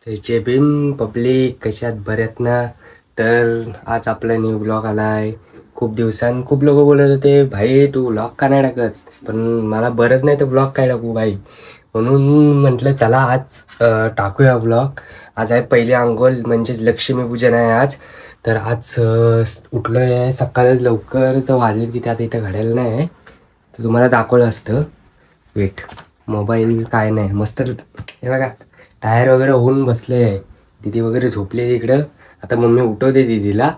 जय Bhim public, कशात बऱ्यात ना. तर आज आपला न्यू ब्लॉग आलाय. खूप दिवसांनी खूप लोक बोलत होते, भाई तू ब्लॉग का नाही टाकत. पण मला बरंच नाही तर ब्लॉग काय टाकू भाई. म्हणून म्हटलं चला आज टाकूया ब्लॉग. आज आहे पहिली अंघोळ म्हणजेच लक्ष्मीपूजन आहे आज. तर आज उठलो आहे सकाळच लवकर, तर वाजले की त्यात इथं घडायला नाही. तर तुम्हाला दाखवलं असतं. वेट, मोबाईल काय नाही मस्त हे बघा. टायर वगैरे होऊन बसले आहे. दीदी वगैरे झोपले तिकडं. आता मम्मी उठवते दीदीला.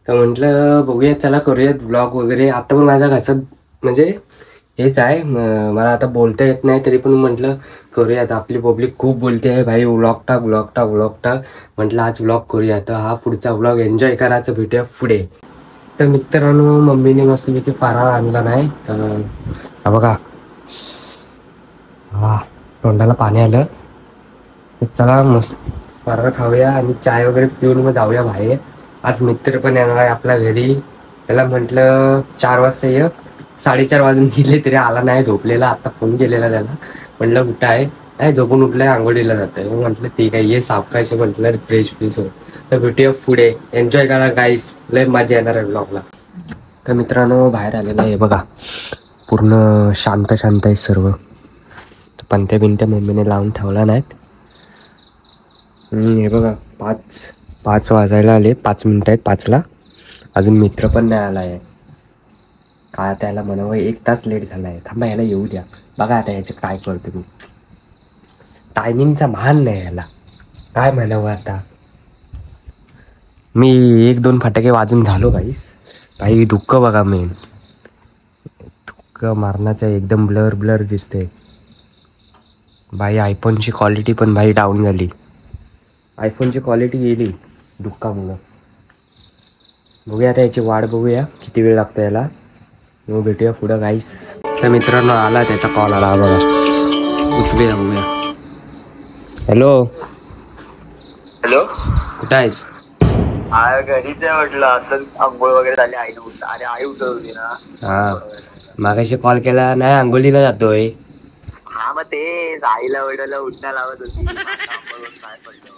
तर म्हटलं बघूया चला करूयात ब्लॉग वगैरे. आता पण माझा कसं म्हणजे हेच आहे, मला आता बोलता येत नाही तरी पण म्हटलं करूयात. आपली पब्लिक खूप बोलते आहे भाई व्लॉग टाक व्लॉग टाक व्लॉग टाक. म्हटलं आज व्लॉग करूया. तर हा पुढचा व्लॉग एन्जॉय करायचं, भेटूया पुढे. तर मित्रांनो, मम्मीने मस्तपैकी फराळ आणला नाही. तर हा बघा, हा तोंडाला पाणी आलं. तर चला मस्त फराळ खाऊया आणि चाय वगैरे पिऊन मग जाऊया बाहेर. आज मित्र पण येणार आहे आपल्या घरी. त्याला म्हटलं 4 वाजता ये. 4:30 वाजून गेले तरी आला नाही, झोपलेला. आता फोन केलेला त्याला, म्हटलं कुठं आहे. नाही झोपून उठलंय, आंघोळीला जातंय. मग म्हटलं ठीक आहे ये सावकाश, म्हटलं फ्रेश फ्रेश हो. तर भेटूया पुढे. एन्जॉय करा गाईस, लय मजा येणार आहे ब्लॉगला. तर मित्रांनो बाहेर आलेलं आहे बघा, पूर्ण शांत शांत आहे सर्व. पंत्या बिंत्या मम्मीने लावून ठेवला नाहीत. हे बघा 5 वाजायला आले. 5 मिनटं आहेत 5ला. अजून मित्र पण नाही आला आहे. काय त्याला म्हणावं 1 तास लेट झाला आहे. थांबा याला येऊ द्या. बघा आता याचं काय करतो मी. टायमिंगचा भान नाही याला, काय म्हणावं आता. मी 1-2 फटाके वाजून झालो गाईस. भाई दुःख बघा, मेन दुःख मारण्याचं एकदम ब्लर ब्लर दिसते भाई. आयफोनची क्वालिटी पण भाई डाऊन झाली. आयफोनची क्वालिटी गेली दुःखामुळं. बघूया आता याची वाट, बघूया किती वेळ लागतो याला. मग भेटूया पुढं गाईस. तर मित्रांनो आला, त्याचा कॉल आला बघा, उचलूया बघूया. हॅलो हॅलो, कुठं आहेस? घरीच आहे म्हटलं. आता आंघोळ वगैरे झाली. अरे आई उठवली ना. हा मागाशी कॉल केला नाही, आंघोळीला जातोय. हा मग ते आईला वडिला उठण्या लावत होती. काय पडलं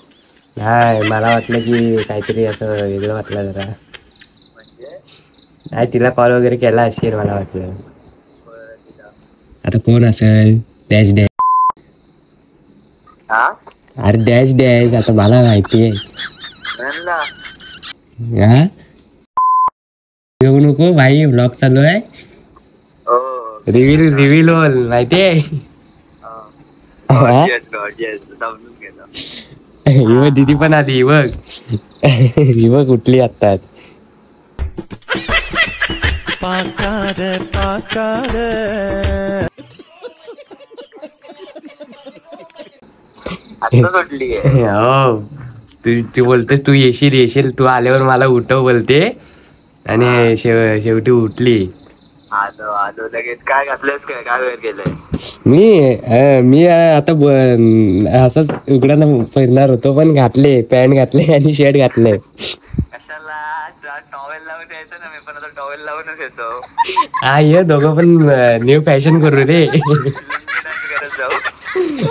नाही मला वाटलं की काहीतरी असं वेगळं वाटलं जरा. म्हणजे नाही तिला कॉल वगैरे केला असेल मला वाटलं. तिला आता कोण असेल? Dash dash. हा अरे डॅश डॅश, आता मला माहिती आहे. म्हणला हा येऊ नको भाई, ब्लॉग चालू आहे. हो रिव्हिल रिव्हिल होल माहिती आहे. समजून ही दीदी पण आली बघ. ही बघ उठली आत्ताच. सुटली आहे. हो तू बोलतोस तू येशील येशील, तू आल्यावर मला उठव बोलते. आणि शेवटी उठली. आलो लगेच. काय घातलंयस, काय वेळ केलंय? मी आता असंच उघड्यानं फिरणार होतो, पण घातले पॅन्ट घातले आणि शर्ट घातले. कशाला टॉवेल लावून यायचं ना. मी पण आता टॉवेल लावूनच येतो. हा ये दोघं पण न्यू फॅशन करू रे. करत जाऊ.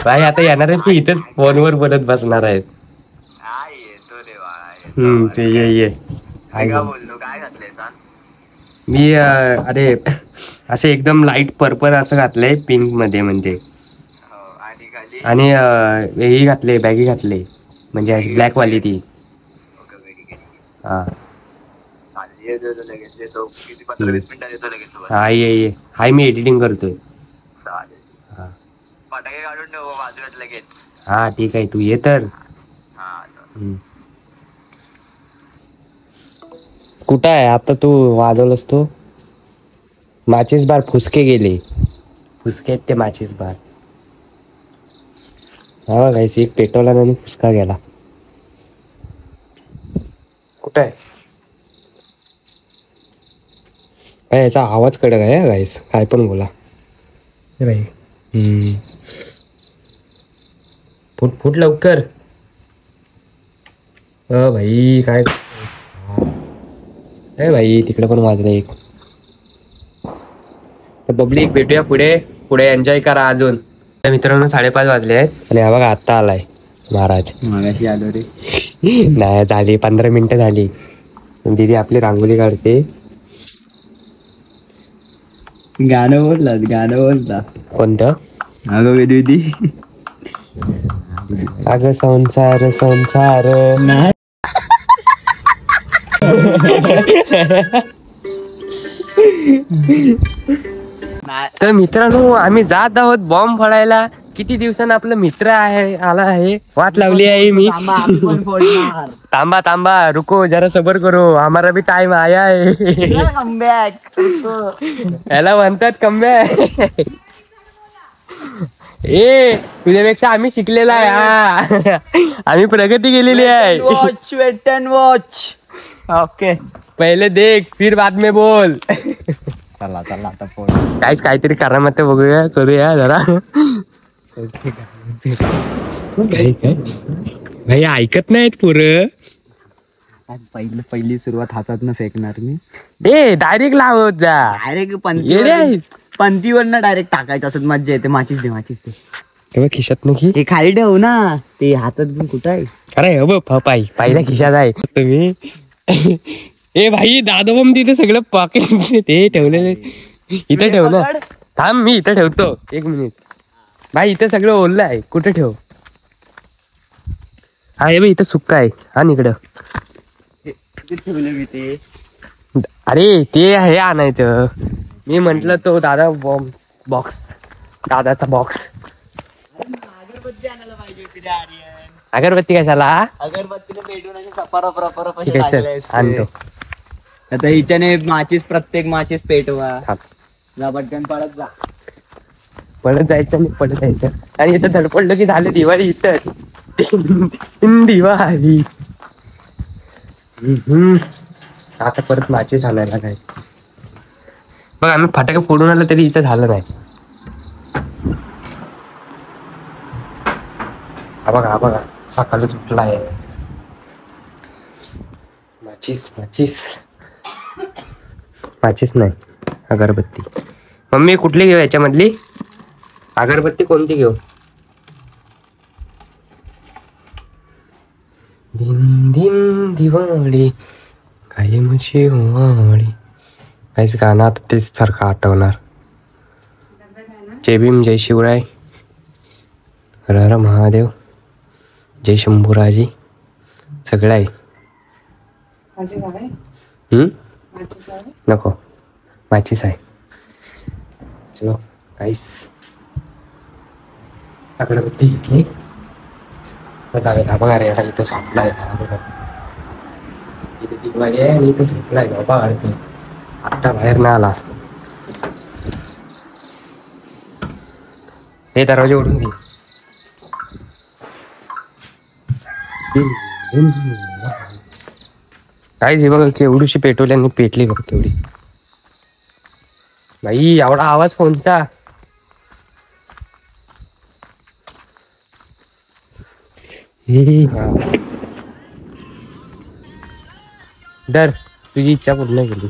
भाई आता येणार आहेस की इथंच फोनवर बोलत बसणार आहेत? हा येतो रे बाळा. ते ये काय बोललो, काय घातलंय सांग. मी अरे असं एकदम लाईट पर्पल असं घातलंय, पिंक मध्ये म्हणजे. आणि खाली आणि हे घातले, बॅगी घातले म्हणजे ब्लॅक वाली ती. हा लगेच येतो. किती 15-20 मिनिटात येतो लगेच. हा ये हाय, मी एडिटिंग करतोय. चालेल. हा फटाके काढून ठेव बाजूला लगेच. हा ठीक आहे, तू ये तर. कुठं आहे आता तू? वाजवलंस तू माचीस बार, फुसके गेले. फुसके आहेत ते माचीस बार. हा गाईस, एक पेटवला आणि फुसका गेला. कुठं आहे काय? याचा आवाज कडक आहे गाईस, काय पण बोला भाई. फुट लवकर. भाई काय भाई, तिकडे पण वाजलं एक. तर पब्लिक भेटूया पुढे. एन्जॉय करा अजून. तर मित्रांनो 5:30 वाजले आहेत आणि हा बघा आत्ता आलाय. महाराज मागाशी आलो रे. नाही झाली 15 मिनिटं झाली. दीदी आपली रांगोळी काढते. गाणं बोलला. कोणतं? अगं दीदी अगं संसार संसार. नाही. तर मित्रांनो आम्ही जात आहोत बॉम्ब फोडायला. किती दिवसानं आपला मित्र आला आहे. वाट लावली आहे मी. तांबा तांबा रुको जरा सबर करो, हमारा भी टाइम आया है. याला म्हणतात कमबॅक. ए तुझ्यापेक्षा आम्ही शिकलेला आहे. हा आम्ही प्रगती केलेली आहे. Weight and watch. ओके पहिले देख फिर बाद में बोल. चला आता फोन. काहीतरी करामत बघूया करूया जरा. भाई ऐकत नाहीत पोरं. पहिली सुरुवात हातात फेकणार मी. ए डायरेक्ट लावत जा. डायरेक्ट पंथीवर डायरेक्ट टाकायचं असत. मज्जा येते. माचीस दे. तेव्हा खिशात नाही ते खाली ठेव ना. ते हातात घेऊन कुठं आहे. अरे हो पाहिला खिशात आहे तुम्ही. ए भाई दादोबम तिथे सगळं पॉकेट ते ठेवले. इथे ठेव ना. थांब मी इथं ठेवतो 1 मिनिट. भाई इथं सगळं ओललं आहे. कुठे ठेव. हा हे इथं सुक्क आहे. हा इकडं ठेवलं मी ते. अरे ते हे आणायचं. मी म्हंटल तो दादा बॉक्स. दादाचा बॉक्स. अगरबत्ती आणायला पाहिजे होती रे आर्यन. अगरबत्ती कशाला. अगरबत्तीने पेटून अशी सपारा प्रॉपर आणतो. आता हिच्याने प्रत्येक माचीस पेटवा. जा पटकन पळत जा. पडत जायचं आणि पडत जायचं. आणि इथं धडपडलं की झालं दिवाळी. इथंच दिवाळी. आता परत माचीस आणायला काय. बघ आम्ही फटाके फोडून आलो तरी हिचं झालं नाही. हा बघा सकाळच उठला आहे. माचीस नाही अगरबत्ती. मम्मी कुठली घेऊ याच्यामधली. अगरबत्ती कोणती घेऊ. दिन दिन दिवाळी काही म्हशी होवाळी. काहीच गाणं आता तेच सारखं आठवणार. जय भीम जय शिवराय हर हर महादेव जय शंभूराजी. सगळं आहे. नको माचीस आहे. चलो काहीच अगरबत्ती घेतली. धाबा रे इथं संपलाय. इथे दिवाळी आहे आणि इथं संपलाय. धाबा काढतो आत्ता बाहेर ना आला. हे दरवाजे उडून घे. काहीच हे बघा केवढीशी पेटवली आणि पेटली बघ केवढी. भाई एवढा आवाज फोनचा. डर तुझी इच्छा पूर्ण केली.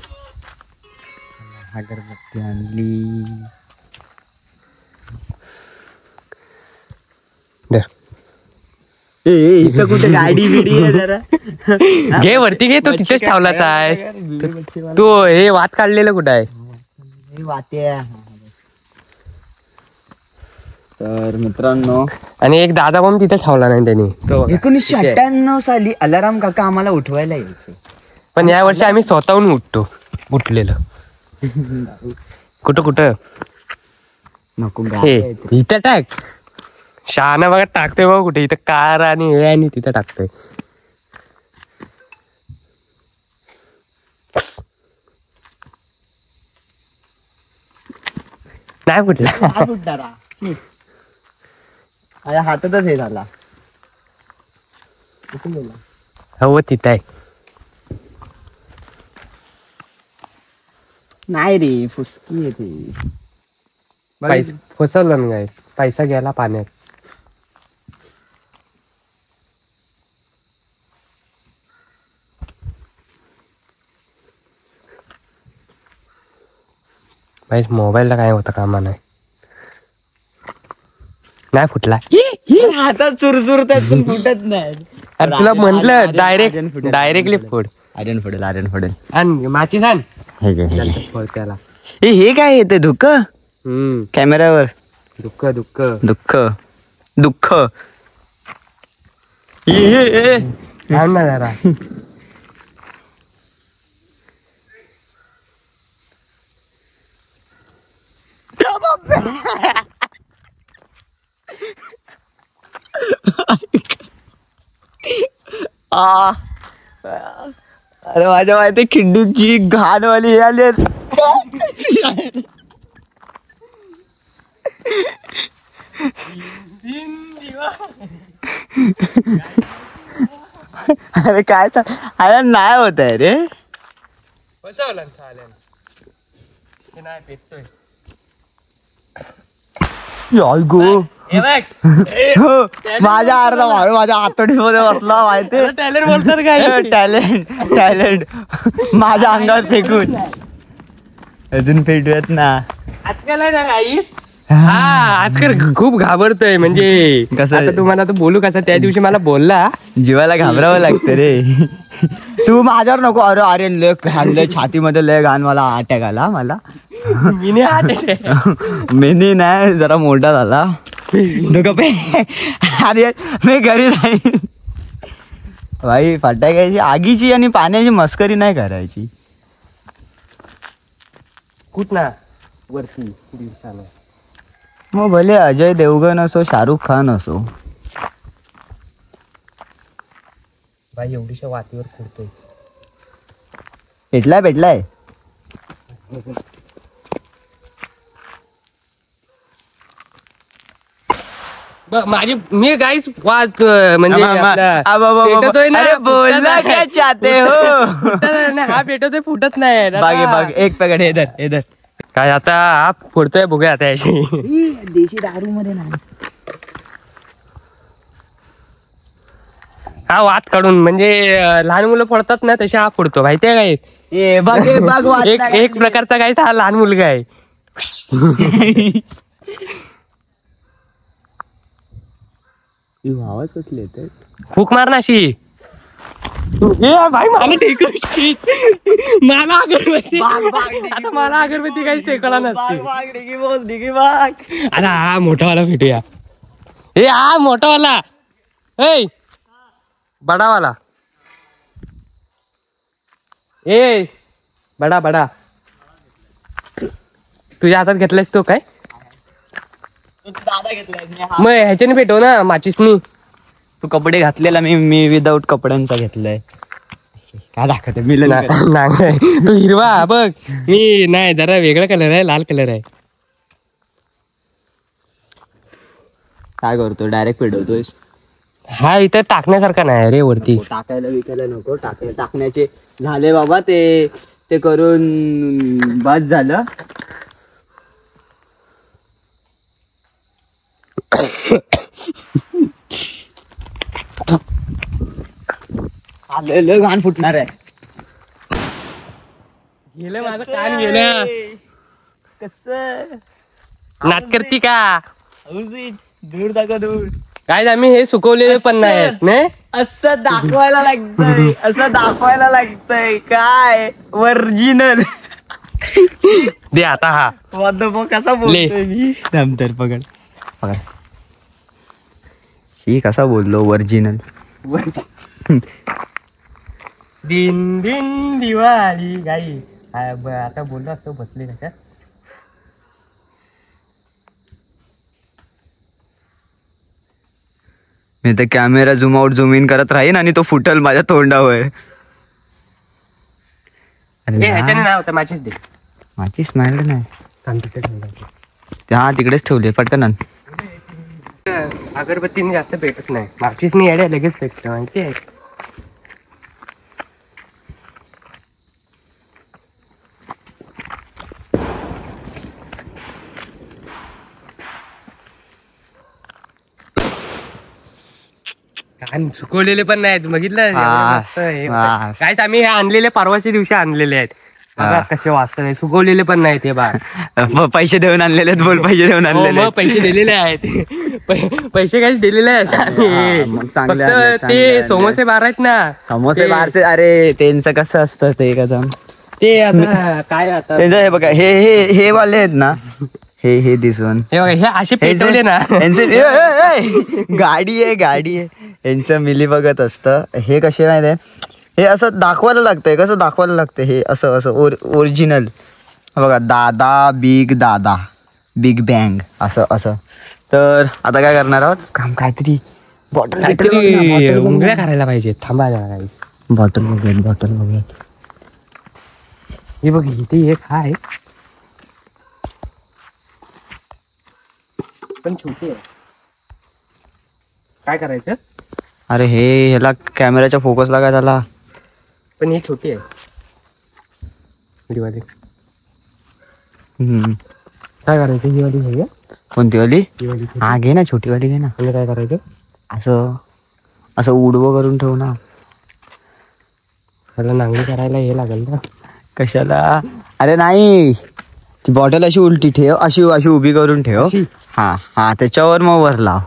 अगरबत्ती आणली. डर इथं कुठे गाडी बिडी आहे जरा. घे वरती घे. तो तिथेच ठेवलाच आहेस. तू हे वात काढलेलं कुठं आहे. वाते. तर मित्रांनो आणि एक दादा पण तिथे ठेवला नाही त्यांनी. 1998 साली अलाराम काका आम्हाला उठवायला यायचं. पण या वर्षी आम्ही स्वतःहून उठलेलं. कुठं नको इथं टाक. शहाणा बघा टाकतोय बघ कुठे. इथं कार आणि हे आणि तिथं टाकतोय. नाही कुठला हातातच हे झाला. हो तिथं आहे. नाही रे फुसकी येते. फसवलं ना काय. पैसा गेला पाण्यात. मोबाईलला काय होतं कामा नाही. फुटला. हातात चुरचुरतात पण फुटत नाही. अरे तुला म्हंटल डायरेक्टली फोड. आर्यन फोडेल. आणि माची सांग हे घे, हे घे. फोड त्याला. हे काय येते दुःख कॅमेऱ्यावर? दुःख थांब ना जरा. अरे माझ्या माहिती खिंडीची घाणवाली हे आली आहेत. अरे काय अरे नाही होत आहे रे. माझ्या अर्धा भाऊ माझ्या हातोडीमध्ये बसला माहिती. टॅलेंट बोलतात काय? टॅलेंट माझ्या अंगावर फेकून अजून फेटूयात ना. आजकाल आहे ना गाईस, आजकाल खूप घाबरतोय. म्हणजे कसं? आता तुम्हाला तर बोलू कसं, त्या दिवशी मला बोलला जीवाला घाबरावं लागतं रे. तू माझ्यावर नको. अरे आर्यन लय लय छातीमध्ये लय घाण मला अटॅक आला. मला मेनी नाही जरा मोठा झाला. अरे मी घरी राहीन भाई. फटाक्याची आगीची आणि पाण्याची मस्करी नाही करायची. कुठ ना वरती दिवसानं. मग भले अजय देवगण असो शाहरुख खान असो. भाई एवढीशा वातीवर खुडतोय. पेटलाय माझी मी गाईस वाद म्हणजे पेटतोय ना. अरे बोलला क्या चाहते हो? हा पेटतोय फुटत नाही. बाग एक पकड इधर काय आता हा फोडतोय बघूया आता याची. देशी दारू मध्ये नाही. हा वाद काढून म्हणजे लहान मुलं फोडतात ना तसे हा फोडतो. माहितीये काय? एक प्रकारचा काय हा लहान मुलगा आहे. आवाज कसले येते? फूक मार ना अशी. भाई मला टेकवशी मला अगरबत्ती. आता मला अगरबत्ती काहीच टेकला नसते. अरे हा मोठावाला भेटूया. हा मोठावाला बडावाला. बडा तुझ्या हातात घेतलायस तो काय? मग ह्याच्याने भेटव ना माचीसनी. तू कपडे घातलेला मी विदाऊट कपड्यांचा घेतलाय. काय दाखवते मिलन? नाही तू हिरवा बघ. मी नाही जरा वेगळा कलर आहे. लाल कलर आहे. काय करतो? डायरेक्ट पेटवतोय? हा इथं टाकण्यासारखा नाही रे वरती. टाकायला विकायला नको. टाकण्याचे झाले बाबा. ते करून बस झालं. आलेलं घाण फुटणार आहे. गेलं माझं कान गेलं. कसं नाट करती का? दूर दाखव दूर. काय आम्ही हे सुकवलेले पण नाही. असं दाखवायला लागतंय काय ओरिजिनल. दे आता हा कसा बोलतोय मी? नंतर पकड. शी कसा बोललो ओरिजिनल. दिन दिन दिवाळी गाई. आता बोललो असतो बसले कशा. मी तर camera zoom out zoom in करत राहीन आणि तो फुटल माझ्या तोंडावर. ह्याच्याने नाही होता. माचीच दे. माझीच माझ्याकडे नाही. हा तिकडेच ठेवले. पटकन आण. अगरबत्तीने जास्त पेटत नाही. माचीस मी येड्या लगेच पेटत. माहिती आहे? सुकवलेले पण नाहीत. बघितलं काय आम्ही हे आणलेले परवाच्या दिवशी आणलेले आहेत. बघा कसे वाचले सुकवलेले पण नाही ते बा पैसे देऊन आणलेले आहेत, बोल पैसे देऊन आणलेले मग पैसे दिलेले आहेत पैसे काहीच दिलेले आहेत आम्ही. मग चांगले फक्त आणले, चांगले ते आणले. समोसे बार आहेत ना समोसे ते- बाहेरचे, अरे त्यांचं कसं असतं ते कदम, ते आता काय आता त्यांचं हे बघा, हे वाले आहेत ना, हे दिसून हे बघा हे असे पेटवले ना गाडी आहे यांचं मिली बघत असतं. हे कसे माहिती आहे, हे असं दाखवायला लागतंय, कसं दाखवायला लागतं हे असं ओरिजिनल बघा, दादा बिग बँग असं. तर आता काय करणार आहोत काम, काहीतरी काहीतरी उंगड्या करायला पाहिजे. थांबा जरा काही बॉटल बघूयात. हे बघ इथे एक आहे पण छोटी आहे. काय करायचं अरे ह्याला कॅमेराच्या फोकसला काय झाला, पण ही छोटी आहे हिवाली. काय करायचं हिवाली घेऊया. कोणती वाली? हिवाली हा घे ना, छोटी वाली घे ना. म्हणजे काय करायचं असं उडवं करून ठेव ना. त्याला नांगरी करायला हे लागेल ना. कशाला? अरे नाही, ती बॉटल अशी उलटी ठेव, अशी उभी करून ठेव. अशी? हा त्याच्यावर मग वर लाव.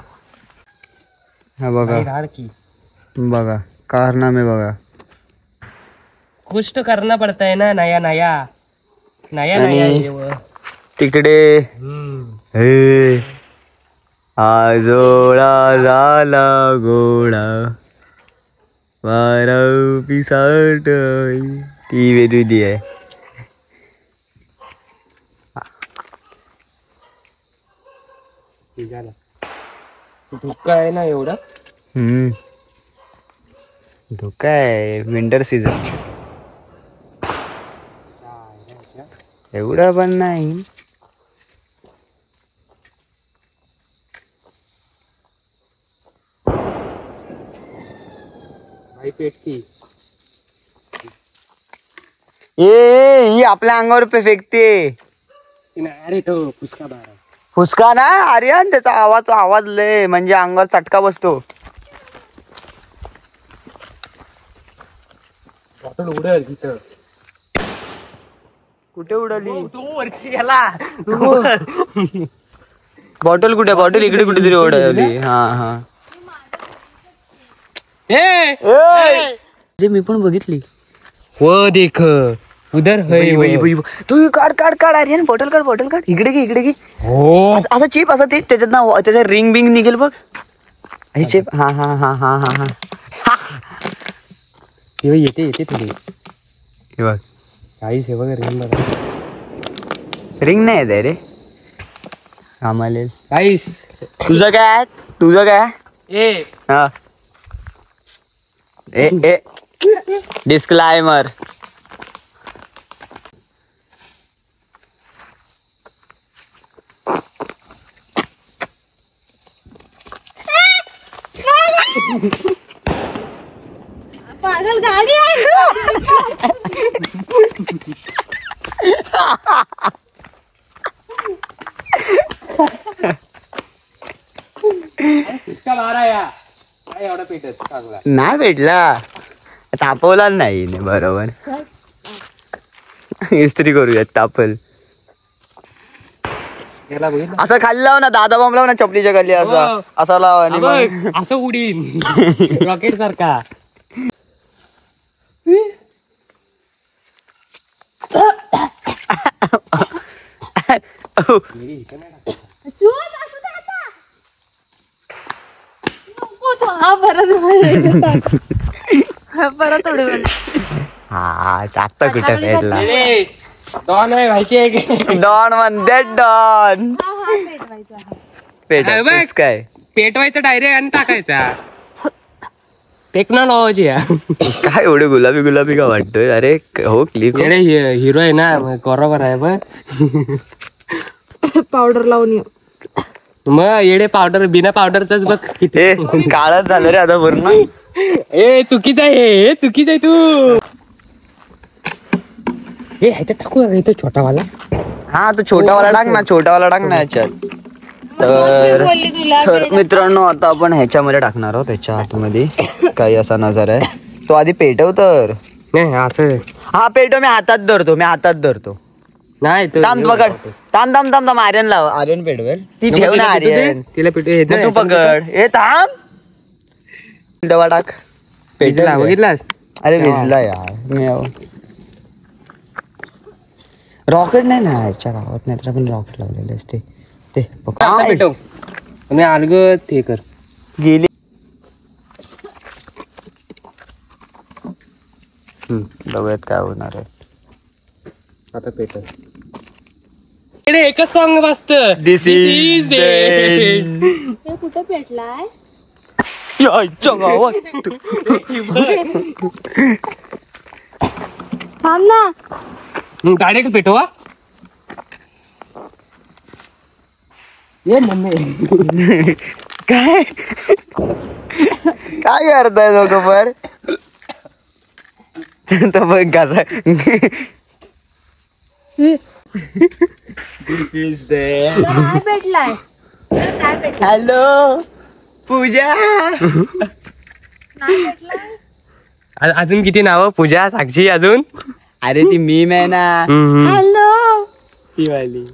हा बघा बघा कारनामे बघा. कुछ तो करना पड़ता है ना, नया आणि ये वो. तिकडे हे आजोळा झाला गोळा वारव पिसाट, ती वेदुदी आहे. धुक्का आहे ना एवढा. धोका आहे, विंटर सीझन. एवढा पण नाही. भाई पेटती. ही आपल्या अंगावर फेकते. अरे तो फुसका बारा फुसका ना आर्यन, त्याचा आवाज लय म्हणजे अंगावर चटका बसतो. बॉटल उडल तिथं. कुठे उडाली तो वरची गेला. बॉटल कुठे? बॉटल इकडे कुठेतरी उडाली. हा मी पण बघितली. वो देख उधर है वो. तू काढ आर्यन, बॉटल काढ. इकडे घे. हो असं चिप, असं ते त्याच्यात ना त्याच्या रिंग बिंग निघेल बघ. अशी चिप. हा येते थोडी. हे बघ, काहीच हे बघ रिंग बघा. रिंग नाही येत रे आम्हाला. काहीच. तुझं काय? ए हा ए डिस्क्लायमर. पागल गाडी आहे. फुसका बारा या काय एवढा पेटत चांगला नाही भेटला, तापवला नाही बरोबर. इस्त्री करूयात, तापल. याला बघितलं असं खाली लाव ना, दादा बॉम्ब लाव ना चपलीच्या खाली, असा लाव आणि मग असं उडीन रॉकेट सारखा. चूप असू दे आता. नको तो. परत उडवलं. हा टाकता कुठे भेटला. डॉन आहे माहिती आहे की. डॉन म्हणते डॉन. पेटवायचा. पेट काय पेटवायचं डायरेक्ट आणि टाकायचा. टेक्नॉलॉजी आहे. काय एवढे गुलाबी का वाटतोय? अरे हो क्लिक. हिरो आहे ना, बरोबर आहे. बघ पावडर लावून ये. मग येडे पावडर बिना पावडरच बघ किती काळच झालं रे आता पूर्ण. ए चुकीचं आहे, चुकीचं आहे तू. हे ह्याच्यात टाकू इथं छोटावाला. हा तो छोटावाला टाक ना याच्यात. बोलली तुला. तर मित्रांनो आता आपण ह्याच्यामध्ये टाकणार आहोत. ह्याच्या आतमध्ये काही असा नजारा आहे. तो आधी पेटव तर. नाही असं हा पेटो मी हातात धरतो नाही तो थांब पकड थांब आर्यन लाव आर्यन पेटवेल ती ठेव ना आर्यन तिला पेटू मग तू पकड ए थांब डबा टाक पेटला बघितलास अरे भिजला यार रॉकेट नाही ना याच्या गावात नाही तर आपण रॉकेट लावलेले असते ते पेटव मी अलगत हे कर गेली बघूयात काय होणार आहे आता पेटव एकच सॉन्ग वाजत दिस इज हे कुठे पेटलाय थांब ना डायरेक्ट पेटवा ये मम्मी काय काय करताय दोघं पण तो बघ कसा दिस इज द काय पेटलाय काय पेटलाय हॅलो पूजा नाही पेटलाय अजून किती नाव पूजा साक्षी अजून अरे ती मीम आहे ना हम्म. हॅलो ती वाली